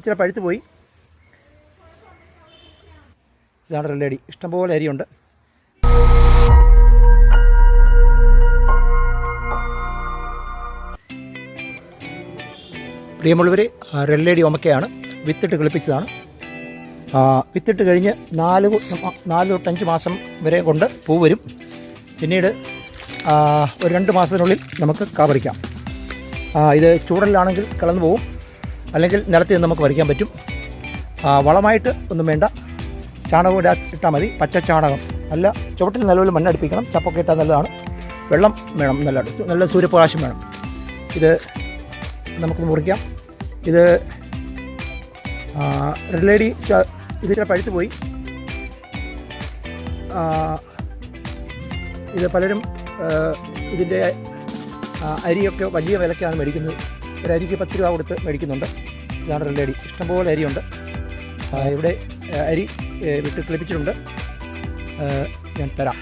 ഇച്ചിരി പഴുത്ത് പോയി. ഇതാണ് റെല്ലടി. ഇഷ്ടംപോലെ അരിയുണ്ട്. പ്രിയമുള്ളവർ, റെല്ലടി ഓമക്കയാണ്. വിത്തിട്ട് കിളിപ്പിച്ചതാണ്. വിത്തിട്ട് കഴിഞ്ഞ് 4 തൊട്ട് 5 മാസം വരെ കൊണ്ട് പൂ വരും. പിന്നീട് ഒരു 2 മാസത്തിനുള്ളിൽ നമുക്ക് കാപറിക്കാം. ഇത് ചൂടലിലാണെങ്കിൽ കളന്നു പോകും, അല്ലെങ്കിൽ നിലത്ത് നിന്ന് നമുക്ക് പറിക്കാൻ പറ്റും. വളമായിട്ട് ഒന്നും വേണ്ട, ചാണകം ഇട്ടാൽ മതി. പച്ച ചാണകം, നല്ല ചുവട്ടിൽ നല്ലപോലെ മണ്ണടുപ്പിക്കണം. ചപ്പൊക്കെ ഇട്ടാൽ നല്ലതാണ്. വെള്ളം വേണം, നല്ല സൂര്യപ്രകാശം വേണം. ഇത് നമുക്ക് മുറിക്കാം. ഇത് റെല്ലടി ഇതിൻ്റെ പഴുത്ത് പോയി. ഇത് പലരും ഇതിൻ്റെ അരിയൊക്കെ വലിയ വിലയ്ക്കാണ് മേടിക്കുന്നത്. ഒരു അരിക്ക് 10 രൂപ കൊടുത്ത് മേടിക്കുന്നുണ്ട്. ഇതാണ് റെല്ലടി. ഇഷ്ടംപോലെ അരിയുണ്ട്. ഇവിടെ അരി വിട്ട് കിളിപ്പിച്ചിട്ടുണ്ട്. ഞാൻ തരാം.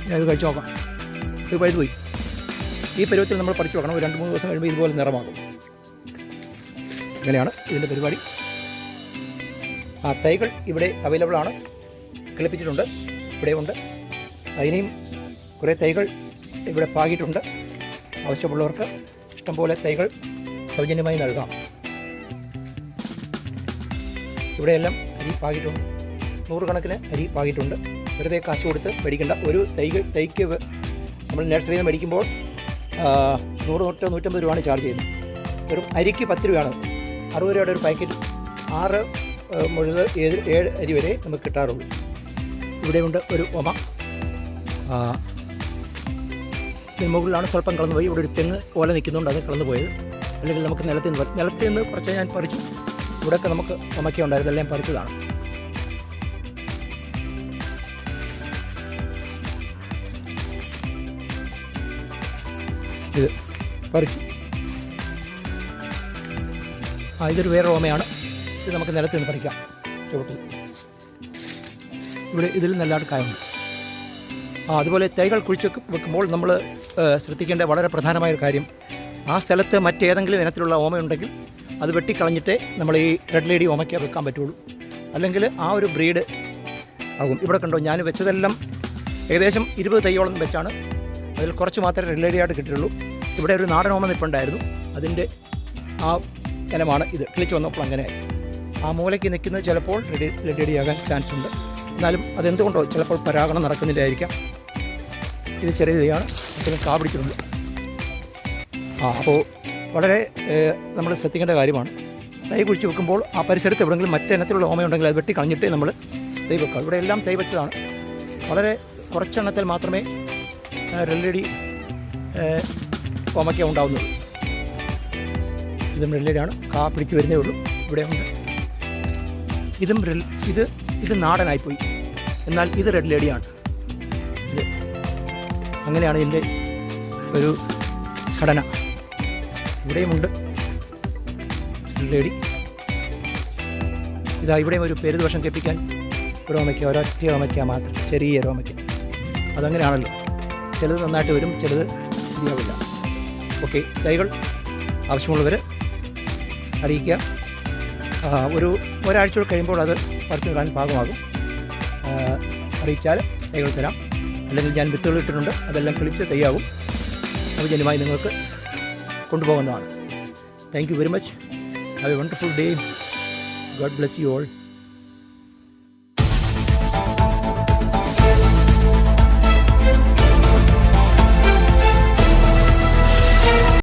ഞാനിത് കഴിച്ച് നോക്കാം. ഇത് പഴുത്ത് പോയി. ഈ പരുവത്തിൽ നമ്മൾ പറിച്ചു നോക്കണം. ഒരു 2-3 ദിവസം കഴിയുമ്പോൾ ഇതുപോലെ നിറമാകും. ഇങ്ങനെയാണ് ഇതിൻ്റെ പരിപാടി. തൈകൾ ഇവിടെ അവൈലബിൾ ആണ്. കിളിപ്പിച്ചിട്ടുണ്ട്. ഇവിടെ ഉണ്ട്. ഇനിയും കുറേ തൈകൾ ഇവിടെ പാകിയിട്ടുണ്ട്. ആവശ്യമുള്ളവർക്ക് ഇഷ്ടംപോലെ തൈകൾ സൗജന്യമായി നൽകാം. ഇവിടെയെല്ലാം അരി പാകിയിട്ടുണ്ട്. 100 കണക്കിന് അരി പാകിയിട്ടുണ്ട്. വെറുതെ കാശ് കൊടുത്ത് മേടിക്കേണ്ട. ഒരു തൈക്ക് നമ്മൾ നഴ്സറിയിൽ നിന്ന് മേടിക്കുമ്പോൾ 100 തൊട്ട് 150 രൂപയാണ് ചാർജ് ചെയ്യുന്നത്. വെറും അരിക്ക് 10 രൂപയാണ്. 60 രൂപയുടെ ഒരു പാക്കറ്റ് 6 മുതൽ 7 അരി വരെ നമുക്ക് കിട്ടാറുള്ളൂ. ഇവിടെയുണ്ട് ഒരു ഒമ. ഇതിന് മുകളിലാണ് സ്വല്പം കളന്നു പോയി. ഇവിടെ ഒരു തെങ്ങ് ഓല നിൽക്കുന്നുണ്ട്, അത് കളന്നു പോയത്. അല്ലെങ്കിൽ നമുക്ക് നിലത്ത് നിന്ന് കുറച്ച് ഞാൻ പറിച്ചു. ഇവിടെയൊക്കെ നമുക്ക് ഒമയ്ക്ക ഉണ്ടായിരുന്നു, എല്ലാം പറിച്ചതാണ്. ഇത് പറിച്ചു. ഇതൊരു വേറെ ഓമയാണ്. ഇത് നമുക്ക് നിലത്ത് നിന്ന് പറിക്കാം. ചുവട്ടിൽ ഇവിടെ ഇതിൽ നല്ലതായിട്ട് കായുണ്ട്. അതുപോലെ തൈകൾ കുഴിച്ച് വെക്കുമ്പോൾ നമ്മൾ ശ്രദ്ധിക്കേണ്ട വളരെ പ്രധാനമായൊരു കാര്യം, ആ സ്ഥലത്ത് മറ്റേതെങ്കിലും ഇനത്തിലുള്ള ഓമയുണ്ടെങ്കിൽ അത് വെട്ടിക്കളഞ്ഞിട്ടേ നമ്മൾ ഈ റെഡ് ലേഡി ഓമയ്ക്ക വെക്കാൻ പറ്റുള്ളൂ. അല്ലെങ്കിൽ ആ ഒരു ബ്രീഡ് ആകും. ഇവിടെ കണ്ടോ, ഞാൻ വെച്ചതെല്ലാം ഏകദേശം 20 തൈയോളം വെച്ചാണ്. അതിൽ കുറച്ച് മാത്രമേ റെഡ് ലേഡി ആയിട്ട് കിട്ടിയുള്ളൂ. ഇവിടെ ഒരു നാടൻ ഓമ നിൽപ്പുണ്ടായിരുന്നു. അതിൻ്റെ ആ ഇനമാണ് ഇത്. കിളിച്ച് വന്നപ്പോൾ അങ്ങനെയായി. ആ മൂലയ്ക്ക് നിൽക്കുന്നത് ചിലപ്പോൾ റെഡ് ലേഡി ആകാൻ ചാൻസ് ഉണ്ട്. എന്നാലും അതെന്തുകൊണ്ടോ ചിലപ്പോൾ പരാഗണം നടക്കുന്നില്ലായിരിക്കാം. ഇത് ചെറിയ തൈയാണ്. അത്രയും കാ പിടിച്ചിട്ടുണ്ട്. അപ്പോൾ വളരെ നമ്മൾ ശ്രദ്ധിക്കേണ്ട കാര്യമാണ്. തൈ കുഴിച്ച് വെക്കുമ്പോൾ ആ പരിസരത്ത് എവിടെയെങ്കിലും മറ്റിനത്തിലുള്ള ഓമയുണ്ടെങ്കിൽ അത് വെട്ടി കളഞ്ഞിട്ടേ നമ്മൾ തൈ വെക്കാം. ഇവിടെ എല്ലാം തൈ വെച്ചതാണ്. വളരെ കുറച്ചെണ്ണത്തിൽ മാത്രമേ റെഡ് ലേഡി ഓമയ്ക്ക ഉണ്ടാവുന്നുള്ളൂ. ഇതും റെഡ് ലേഡിയാണ്. കാ പിടിച്ച് വരുന്നേ ഉള്ളൂ. ഇവിടെ ഉണ്ട്. ഇത് നാടനായിപ്പോയി. എന്നാൽ ഇത് റെഡ് ലേഡിയാണ്. ഇത് അങ്ങനെയാണ് ഇതിൻ്റെ ഒരു ഘടന. ഇവിടെയുമുണ്ട് റെഡ് ലേഡി. ഇവിടെയും ഒരു പെരുദോഷം കെപ്പിക്കാൻ ഒരു ഓമയ്ക്ക, ഒരൊറ്റ ഓമയ്ക്ക മാത്രം, ചെറിയ ഓമയ്ക്ക. അതങ്ങനെയാണല്ലോ. ചിലത് നന്നായിട്ട് വരും, ചിലത് ശരിയാവില്ല. ഓക്കെ, തൈകൾ ആവശ്യമുള്ളവർ അറിയിക്കുക. ഒരാഴ്ച കഴിയുമ്പോൾ അത് പറിച്ചു നടാൻ പാകമാകും. അറിയിച്ചാൽ തൈകൾ തരാം. അല്ലെങ്കിൽ ഞാൻ വിത്തുകൾ ഇട്ടിട്ടുണ്ട്, അതെല്ലാം കിളിച്ച് തയ്യാകും. സൗജന്യമായി നിങ്ങൾക്ക് കൊണ്ടുപോകുന്നതാണ്. Thank you very much. Have a wonderful day. God bless you all.